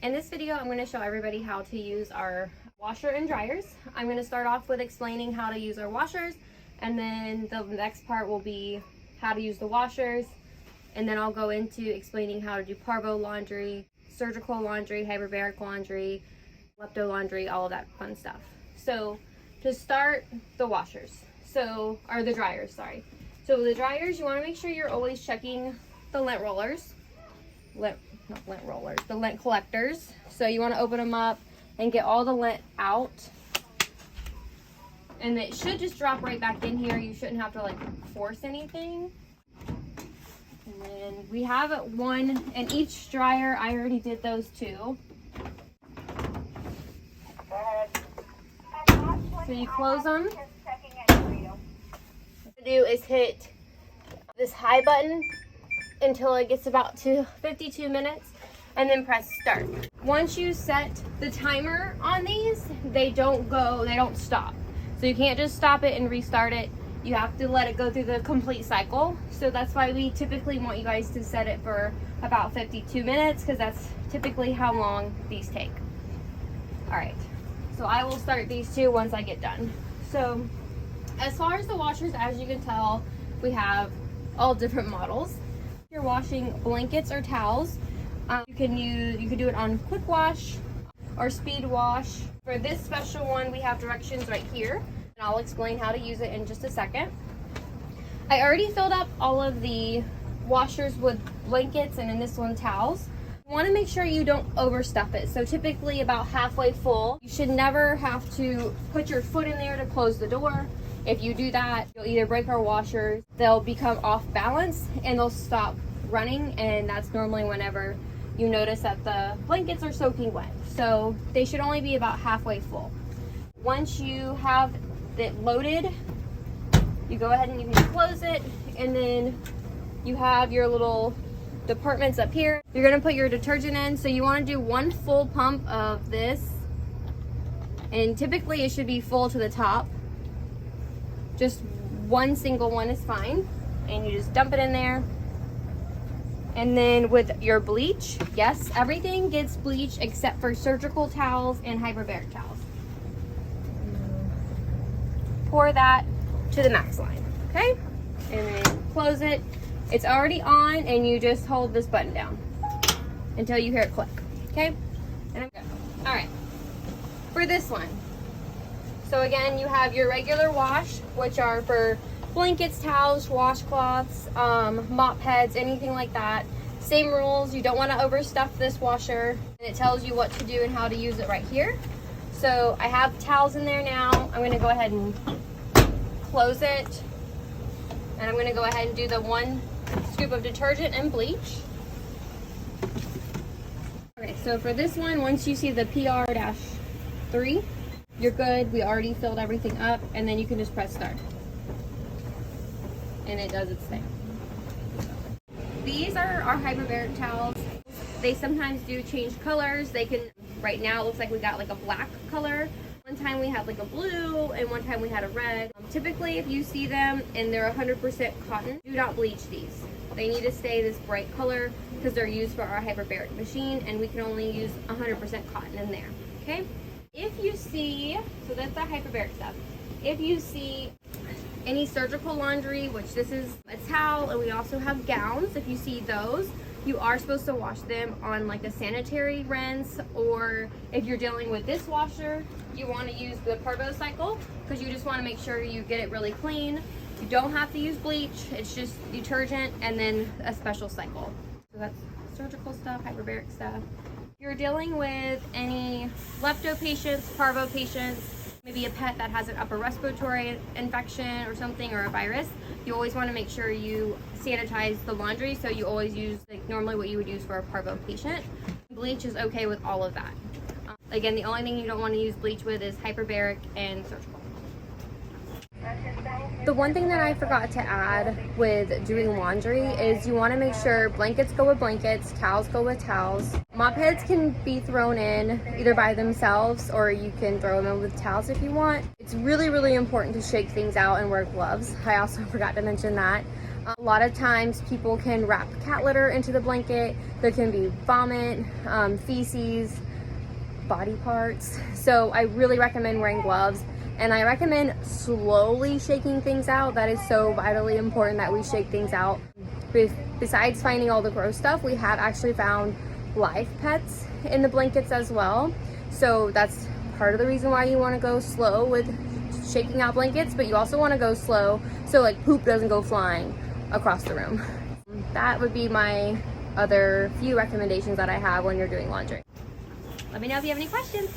In this video, I'm going to show everybody how to use our washer and dryers. I'm going to start off with explaining how to use our washers, and then the next part will be how to use the washers, and then I'll go into explaining how to do parvo laundry, surgical laundry, hyperbaric laundry, lepto laundry, all of that fun stuff. So to start, the washers, or the dryers, sorry. So the dryers, you want to make sure you're always checking the lint rollers, the lint collectors. So you want to open them up and get all the lint out, and it should just drop right back in here. You shouldn't have to like force anything. And then we have one in each dryer. I already did those two. So you close them. What you do is hit this high button until it gets about to 52 minutes, and then press start. Once you set the timer on these, they don't stop. So you can't just stop it and restart it. You have to let it go through the complete cycle. So that's why we typically want you guys to set it for about 52 minutes, because that's typically how long these take. All right, so I will start these two once I get done. So as far as the washers, as you can tell, we have all different models. If you're washing blankets or towels, you can do it on quick wash or speed wash. For this special one, we have directions right here, and I'll explain how to use it in just a second. I already filled up all of the washers with blankets, and in this one, towels. You want to make sure you don't overstuff it. So typically about halfway full. You should never have to put your foot in there to close the door. If you do that, you'll either break our washers, they'll become off balance, and they'll stop running, and that's normally whenever you notice that the blankets are soaking wet. So they should only be about halfway full. Once you have it loaded, you go ahead and you can close it, and then you have your little departments up here. You're gonna put your detergent in, so you wanna do one full pump of this, and typically it should be full to the top. Just one single one is fine, and you just dump it in there. And then with your bleach, yes, everything gets bleach except for surgical towels and hyperbaric towels. Pour that to the max line, okay? And then close it. It's already on, and you just hold this button down until you hear it click, okay? And I'm good. All right, for this one. So again, you have your regular wash, which are for blankets, towels, washcloths, mop heads, anything like that. Same rules, you don't want to overstuff this washer, and it tells you what to do and how to use it right here. So I have towels in there now. I'm going to go ahead and close it, and I'm going to go ahead and do the 1 scoop of detergent and bleach. Okay, so for this one, once you see the PR-3, you're good. We already filled everything up, and then you can just press start. And it does its thing. These are our hyperbaric towels. They sometimes do change colors. They can, right now it looks like we got like a black color. One time we had like a blue, and one time we had a red. Typically, if you see them and they're 100% cotton, do not bleach these. They need to stay this bright color because they're used for our hyperbaric machine, and we can only use 100% cotton in there, okay? If you see, so that's the hyperbaric stuff. If you see any surgical laundry, which this is a towel, and we also have gowns, if you see those, you are supposed to wash them on like a sanitary rinse, or if you're dealing with this washer, you want to use the Parvo cycle, because you just want to make sure you get it really clean. You don't have to use bleach, it's just detergent and then a special cycle. So that's surgical stuff, hyperbaric stuff. If you're dealing with any lepto patients, parvo patients, maybe a pet that has an upper respiratory infection or something, or a virus, you always want to make sure you sanitize the laundry. So you always use like normally what you would use for a parvo patient. Bleach is okay with all of that. Again, the only thing you don't want to use bleach with is hyperbaric and surgical. The one thing that I forgot to add with doing laundry is you want to make sure blankets go with blankets, towels go with towels. Mop heads can be thrown in either by themselves, or you can throw them in with towels if you want. It's really, really important to shake things out and wear gloves. I also forgot to mention that. A lot of times people can wrap cat litter into the blanket. There can be vomit, feces, body parts. So I really recommend wearing gloves, and I recommend slowly shaking things out. That is so vitally important that we shake things out. Besides finding all the gross stuff, we have actually found live pets in the blankets as well. So that's part of the reason why you want to go slow with shaking out blankets, but you also want to go slow so like poop doesn't go flying across the room. That would be my other few recommendations that I have when you're doing laundry. Let me know if you have any questions.